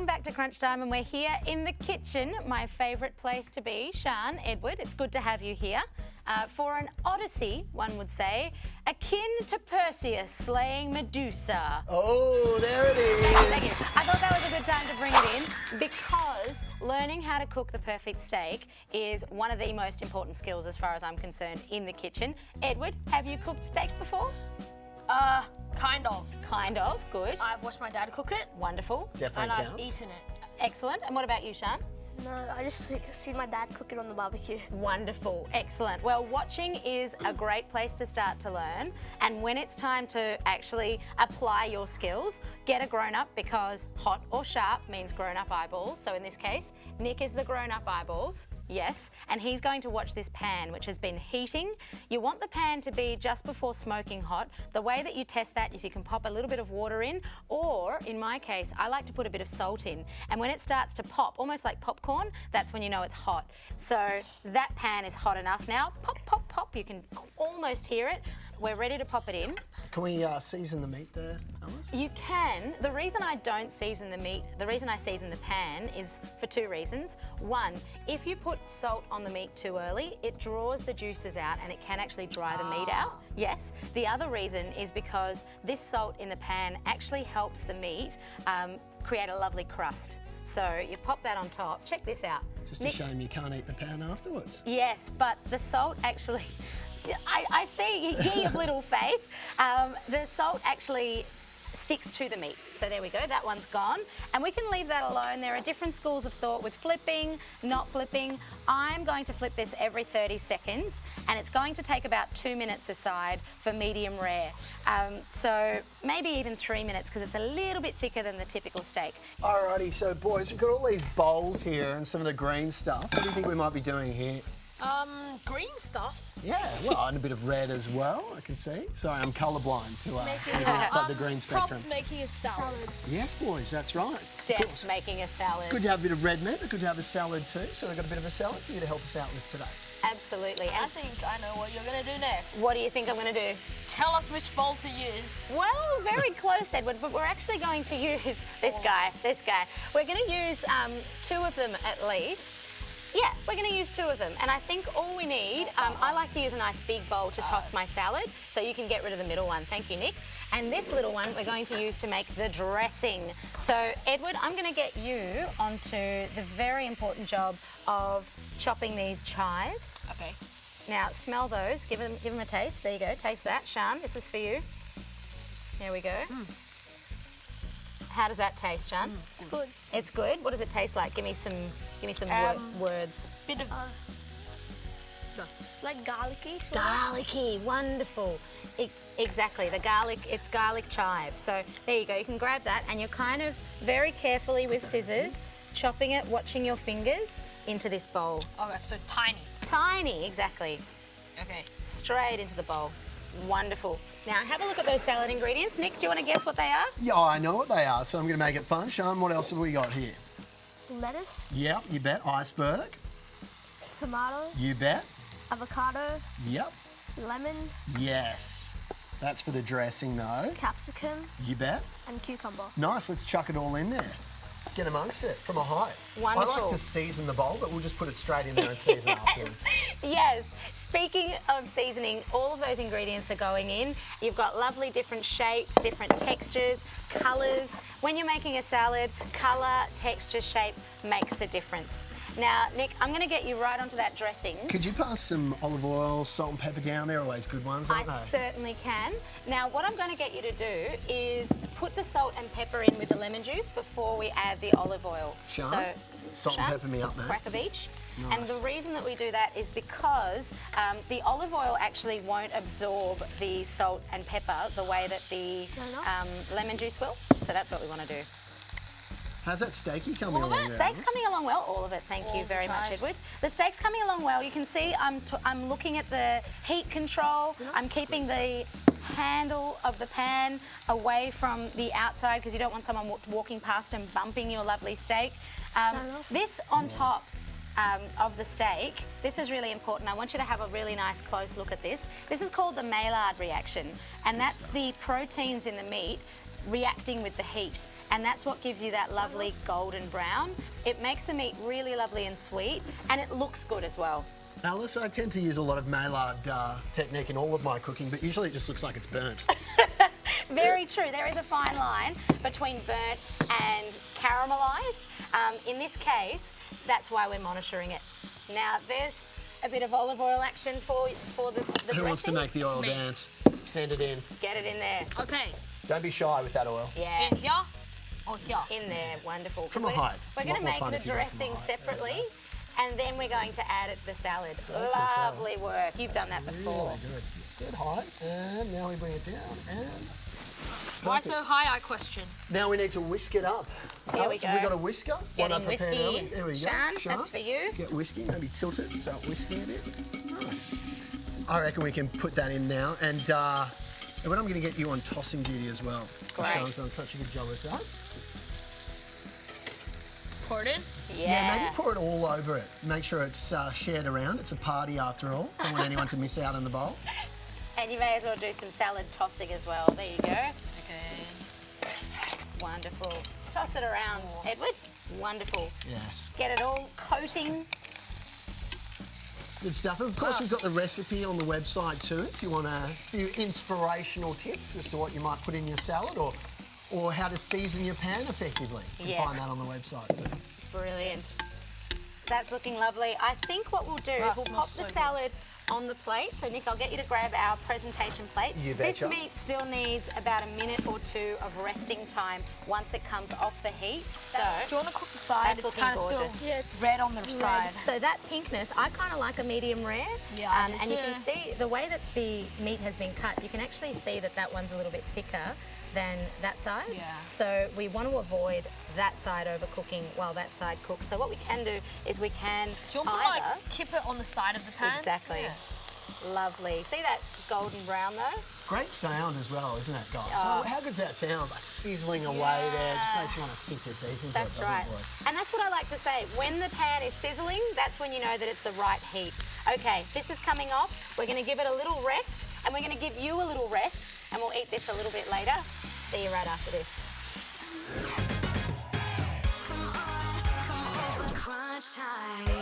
Welcome back to Crunch Time, and we're here in the kitchen, my favourite place to be. Sian, Edward, it's good to have you here for an odyssey, one would say, akin to Perseus slaying Medusa. Oh, there it is. Thank you. I thought that was a good time to bring it in because learning how to cook the perfect steak is one of the most important skills as far as I'm concerned in the kitchen. Edward, have you cooked steak before? Kind of. Kind of, good. I've watched my dad cook it. Wonderful. Definitely And counts. I've eaten it. Excellent. And what about you, Sian? No, I just see my dad cook it on the barbecue. Wonderful, excellent. Well, watching is a great place to start to learn, and when it's time to actually apply your skills, get a grown-up, because hot or sharp means grown-up eyeballs. So in this case, Nick is the grown-up eyeballs, yes, and he's going to watch this pan which has been heating. You want the pan to be just before smoking hot. The way that you test that is you can pop a little bit of water in, or in my case, I like to put a bit of salt in, and when it starts to pop, almost like popcorn, that's when you know it's hot. So that pan is hot enough now. Pop, pop, pop. You can almost hear it. We're ready to pop it in. Can we season the meat there, Alice? You can. The reason I don't season the meat, the reason I season the pan is for two reasons. One, if you put salt on the meat too early, it draws the juices out and it can actually dry the meat out. Yes. The other reason is because this salt in the pan actually helps the meat create a lovely crust. So you pop that on top. Check this out. Just a shame you can't eat the pan afterwards. Yes, but the salt actually, I see ye of little faith. The salt actually sticks to the meat. So there we go, that one's gone. And we can leave that alone. There are different schools of thought with flipping, not flipping. I'm going to flip this every 30 seconds, and it's going to take about 2 minutes aside for medium rare. So maybe even 3 minutes, because it's a little bit thicker than the typical steak. Alrighty, so boys, we've got all these bowls here and some of the green stuff. What do you think we might be doing here? Green stuff. Yeah, well, and a bit of red as well, I can see. Sorry, I'm colourblind to anything outside the green spectrum. Props making a salad. Yes, boys, that's right. Deb's making a salad. Good to have a bit of red meat, but good to have a salad too. So we've got a bit of a salad for you to help us out with today. Absolutely. I think I know what you're going to do next. What do you think I'm going to do? Tell us which bowl to use. Well, very close, Edward, but we're actually going to use this guy. We're going to use 2 of them at least. Yeah, we're going to use 2 of them. And I think all we need, I like to use a nice big bowl to toss my salad, so you can get rid of the middle one. Thank you, Nick. And this little one we're going to use to make the dressing. So, Edward, I'm going to get you onto the very important job of chopping these chives. Okay. Now, smell those. Give them a taste. There you go. Taste that. Sian, this is for you. There we go. How does that taste, Sian? It's good. It's good. What does it taste like? Give me some words. Bit of It's like garlicky. So Garlicky, wonderful. Exactly, the garlic, it's garlic chive. So there you go, you can grab that and you're kind of very carefully with scissors, chopping it, watching your fingers into this bowl. okay, so tiny. Tiny, exactly. Okay. Straight into the bowl. Wonderful. Now have a look at those salad ingredients. Nick, do you want to guess what they are? Yeah, I know what they are, so I'm going to make it fun. Sean, what else have we got here? lettuce, Yep, you bet. Iceberg. tomato, You bet. avocado, Yep. lemon, Yes. That's for the dressing though. capsicum, You bet. and cucumber. Nice, let's chuck it all in there. Get amongst it from a height. Wonderful. I like to season the bowl, but we'll just put it straight in there and season afterwards. Yes. Speaking of seasoning, all of those ingredients are going in. You've got lovely different shapes, different textures, colours. When you're making a salad, colour, texture, shape makes a difference. Now, Nick, I'm going to get you right onto that dressing. Could you pass some olive oil, salt and pepper down? They're always good ones, aren't I they? certainly can. Now, what I'm going to get you to do is put the salt and pepper in with the lemon juice before we add the olive oil. Sean, So, salt and Sean, pepper me up, man. crack of each. Nice. And the reason that we do that is because the olive oil actually won't absorb the salt and pepper the way that the lemon juice will. So that's what we want to do. How's that steaky coming along there? Steak's coming along well, all of it. Thank you All very the much, chives. Edward. The steak's coming along well. You can see I'm looking at the heat control. I'm keeping the handle of the pan away from the outside because you don't want someone walking past and bumping your lovely steak. This on top of the steak, this is really important. I want you to have a really nice close look at this. This is called the Maillard reaction, and that's the proteins in the meat reacting with the heat. and that's what gives you that lovely golden brown. It makes the meat really lovely and sweet, and it looks good as well. Alice, I tend to use a lot of Maillard technique in all of my cooking, but usually it just looks like it's burnt. Very true. There is a fine line between burnt and caramelised. In this case, that's why we're monitoring it. Now, there's a bit of olive oil action for the Who wants to dressing. make the oil dance? Send it in. Get it in there. Okay. Don't be shy with that oil. Yeah. In here or here? In there, wonderful. From a We're- height. We're It's a going to lot more make fun the if you go from a dressing height. separately, and then we're going to add it to the salad. Lovely work. You've done that before. Really good. Good height. And now we bring it down. And Why so high, I question. now we need to whisk it up. Here we Alice, have we go. got a whisker? Getting One I prepared whiskey. early. There we go. Shan, that's for you. Get whiskey, maybe tilt it, start whisking a bit. Nice. I reckon we can put that in now. And when I'm going to get you on tossing duty as well. Great. Sean's done such a good job with that. Pour it in. Yeah, maybe pour it all over it. Make sure it's shared around. It's a party after all. Don't want anyone to miss out on the bowl. And you may as well do some salad tossing as well. There you go. Okay. Wonderful. Toss it around, Edward. Wonderful. Yes. Get it all coating. Good stuff. And of course, we've got the recipe on the website too. If you want a few inspirational tips as to what you might put in your salad or how to season your pan effectively. You can Yeah. find that on the website too. Brilliant. That's looking lovely. I think what we'll do is we'll pop smells the so good. salad on the plate. So Nick, I'll get you to grab our presentation plate. You This betcha. meat still needs about a minute or two of resting time once it comes off the heat. So Do you want to cook the side? That's It's looking kind of gorgeous. still Yeah, it's red on the side. So that pinkness, I kind of like a medium rare. Yeah, I do and you can too. see the way that the meat has been cut, you can actually see that that one's a little bit thicker than that side. Yeah. So we want to avoid that side overcooking while that side cooks. So what we can do is we can Do you want to either... like keep it on the side of the pan? Exactly. Yeah. Lovely. See that golden brown though? Great sound as well, isn't it, guys? Oh. So how good's that sound? Like sizzling away there. Just makes you want to sink your teeth into That's it, doesn't right. it, boys? And that's what I like to say. When the pan is sizzling, that's when you know that it's the right heat. Okay, this is coming off. We're going to give it a little rest, and we're going to give you a little rest, and we'll eat this a little bit later. See you right after this. Come on, crunch time.